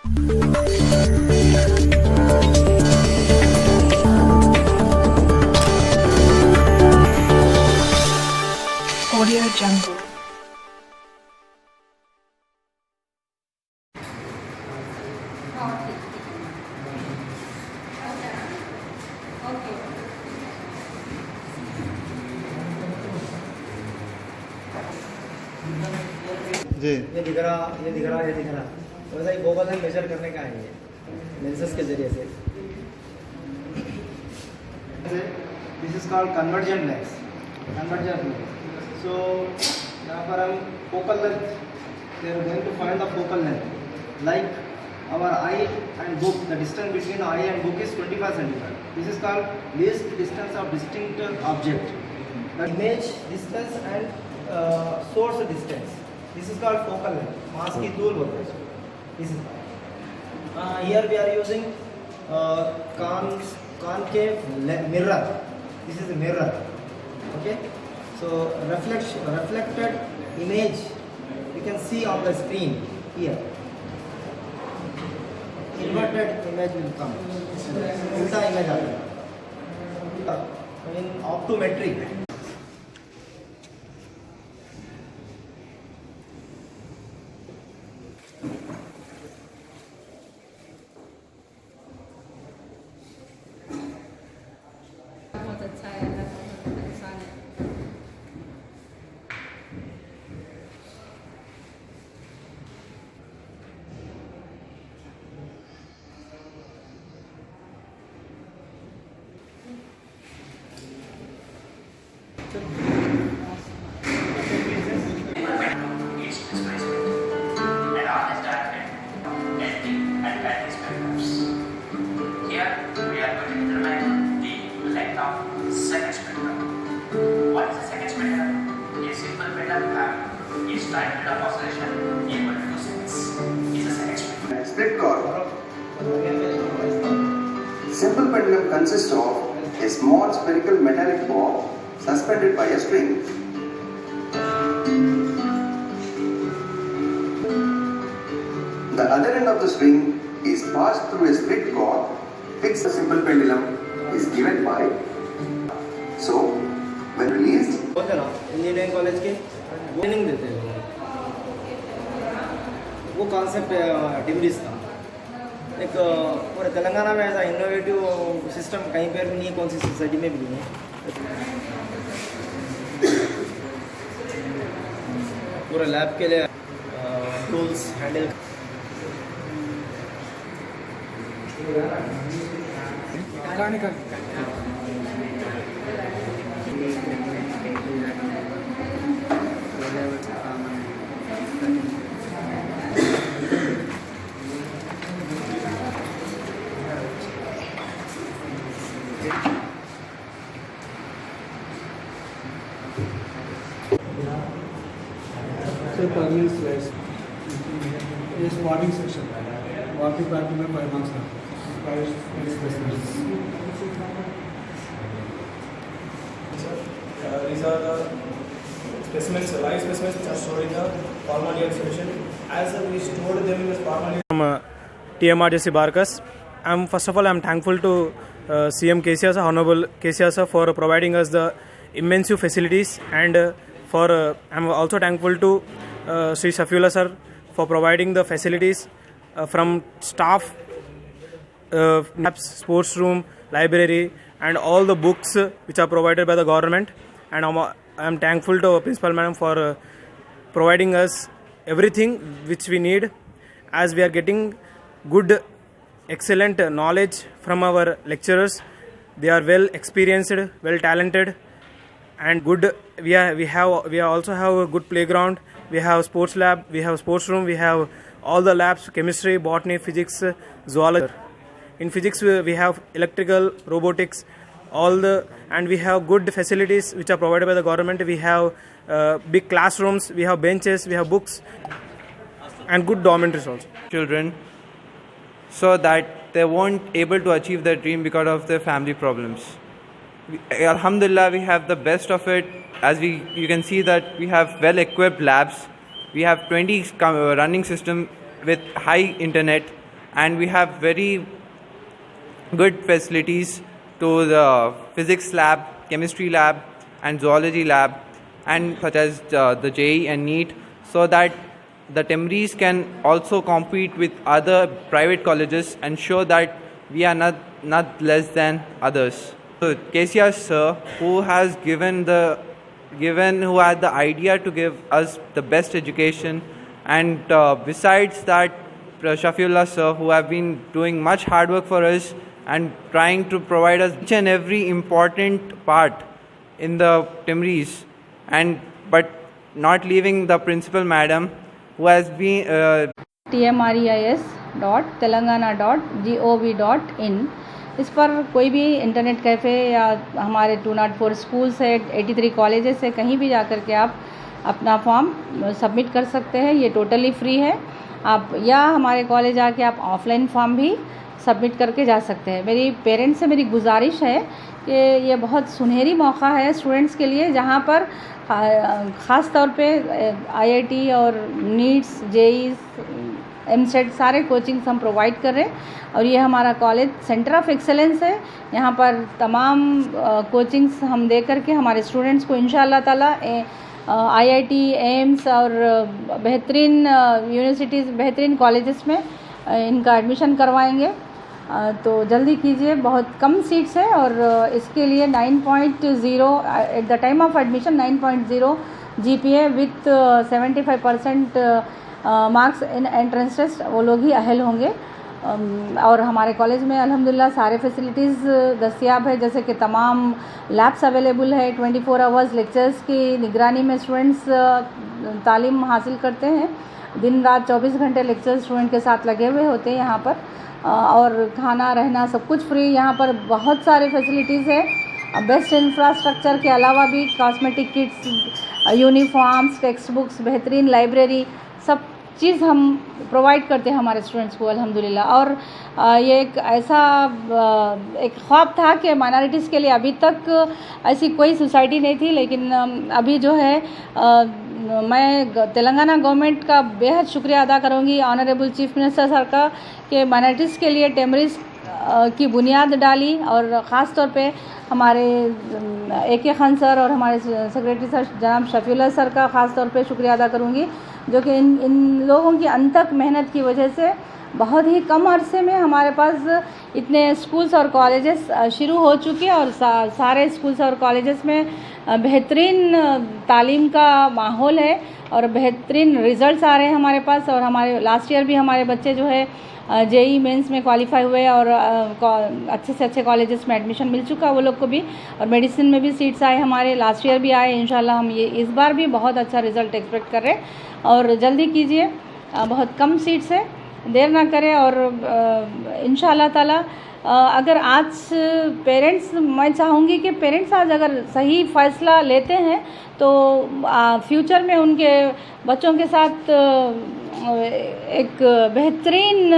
Audio Jungle. जी ये दिख रहा तो वैसा ही फोकल लेंथ मेजर करने का है ये लेंसेज के जरिए से. This is called convergent lens. So यहाँ पर हम focal length we are going to find the focal length like our eye and book. The distance between eye and book is 25 centimeter. This is called least distance of distinct object. The image distance and source distance. This is called focal length. मास की दूर बोलते हैं इसको. This is here we are using concave mirror. This is a mirror. Okay. So reflected image you can see on the screen here. Inverted image will come. उल्टा image आ जाएगा. In optometric. बहुत अच्छा है, बहुत इंसान है. Simple pendulum consists of a small spherical metallic ball suspended by a string. The other end of the string is passed through a split cord. Fixed the simple pendulum is given by. So, when released, बोलते ना engineering college के training देते हैं वो concept degrees का. एक पूरे तेलंगाना में ऐसा इनोवेटिव सिस्टम कहीं पर भी नहीं है, कौन सी सोसाइटी में भी नहीं है. पूरे लैब के लिए टूल्स हैंडल ये स्पॉटिंग सेक्शन वाकिफ पैटर्न में 5 मार्क्स था. These are the specimens, live specimens which are stored in the formaldehyde exhibition. As we stored them in the formaldehyde. From TMRJC Barakas, first of all I'm thankful to CM KCR sir, Honorable KCR sir, for providing us the immense facilities, and I'm also thankful to Sri Safia sir for providing the facilities from staff, sports room, library, and all the books which are provided by the government. And I'm thankful to Principal Madam for providing us everything which we need, as we are getting good, excellent knowledge from our lecturers. They are well experienced, well talented, and good. We also have a good playground. We have sports lab, we have sports room, we have all the labs: chemistry, botany, physics, zoology. In physics we have electrical, robotics, and we have good facilities which are provided by the government. We have big classrooms, we have benches, we have books, and good dormitories also. Children, so that they weren't able to achieve their dream because of their family problems. Alhamdulillah, we have the best of it. As you can see that we have well-equipped labs. We have 20 running system with high internet. and we have very good facilities to the physics lab, chemistry lab and zoology lab, and such as the JEE and NEET, so that the Timrees can also compete with other private colleges and show that we are not less than others. So Kesia sir, who had the idea to give us the best education, and besides that Shafiullah sir, who have been doing much hard work for us and trying to provide us each and every important part in the Timrees, but not leaving the principal madam, who has been tmreis.telangana.gov.in। इस पर कोई भी internet cafe या हमारे 204 schools है, 83 colleges है, कहीं भी जाकर के आप अपना फॉर्म सबमिट कर सकते हैं। ये टोटली फ्री है। आप या हमारे कॉलेज आके आप ऑफलाइन फॉर्म भी सबमिट करके जा सकते हैं। मेरी पेरेंट्स से मेरी गुजारिश है कि ये बहुत सुनहरी मौका है स्टूडेंट्स के लिए, जहाँ पर ख़ास तौर पे आईआईटी और नीट्स, जेईई, एमसेट सारे कोचिंग्स हम प्रोवाइड कर रहे हैं। और ये हमारा कॉलेज सेंटर ऑफ एक्सेलेंस है। यहाँ पर तमाम कोचिंग्स हम दे करके हमारे स्टूडेंट्स को इंशाअल्लाह ताला आईआईटी, एम्स और बेहतरीन यूनिवर्सिटीज़, बेहतरीन कॉलेजेस में इनका एडमिशन करवाएंगे। तो जल्दी कीजिए, बहुत कम सीट्स है और इसके लिए 9.0 at the time of admission 9.0 GPA विथ 75% मार्क्स इन एंट्रेंस टेस्ट, वो लोग ही अहल होंगे। और हमारे कॉलेज में अल्हम्दुलिल्लाह सारे फैसिलिटीज़ दस्तियाब है, जैसे कि तमाम लैब्स अवेलेबल है। 24 आवर्स लेक्चर्स की निगरानी में स्टूडेंट्स तालीम हासिल करते हैं। दिन रात 24 घंटे लेक्चर स्टूडेंट के साथ लगे हुए होते हैं यहाँ पर। और खाना रहना सब कुछ फ्री। यहाँ पर बहुत सारे फैसिलिटीज़ है। बेस्ट इंफ्रास्ट्रक्चर के अलावा भी cosmetic kits, uniforms, textbooks, बेहतरीन लाइब्रेरी, सब चीज़ हम प्रोवाइड करते हैं हमारे स्टूडेंट्स को अल्हम्दुलिल्लाह। और ये एक ऐसा एक ख्वाब था कि माइनॉरिटीज़ के लिए अभी तक ऐसी कोई सोसाइटी नहीं थी, लेकिन अभी जो है मैं तेलंगाना गवर्नमेंट का बेहद शुक्रिया अदा करूँगी, ऑनरेबल चीफ मिनिस्टर सर का, कि माइनॉरिटीज़ के लिए टेमरीज की बुनियाद डाली। और ख़ास तौर पे हमारे AK खान सर और हमारे सेक्रेटरी सर जनाब शफीउल्लाह सर का ख़ास तौर पे शुक्रिया अदा करूँगी, जो कि इन लोगों की अनथक मेहनत की वजह से बहुत ही कम अरसे में हमारे पास इतने स्कूल्स और कॉलेजेस शुरू हो चुके हैं। और सारे स्कूल्स और कॉलेजेस में बेहतरीन तालीम का माहौल है और बेहतरीन रिज़ल्ट्स आ रहे हैं हमारे पास। और हमारे लास्ट ईयर भी हमारे बच्चे जो है JEE मेंस में क्वालिफाई हुए और अच्छे से अच्छे कॉलेजेस में एडमिशन मिल चुका वो लोग को भी। और मेडिसिन में भी सीट्स आए हमारे, लास्ट ईयर भी आए। इंशाल्लाह हम ये इस बार भी बहुत अच्छा रिज़ल्ट एक्सपेक्ट कर रहे हैं। और जल्दी कीजिए, बहुत कम सीट्स है, देर ना करें। और इंशाल्लाह ताला अगर आज पेरेंट्स, मैं चाहूँगी कि पेरेंट्स आज अगर सही फ़ैसला लेते हैं तो फ्यूचर में उनके बच्चों के साथ एक बेहतरीन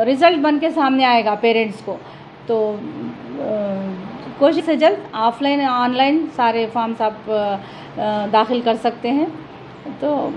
रिज़ल्ट बन के सामने आएगा पेरेंट्स को। तो कोशिश से जल्द ऑफलाइन ऑनलाइन सारे फॉर्म्स आप दाखिल कर सकते हैं। तो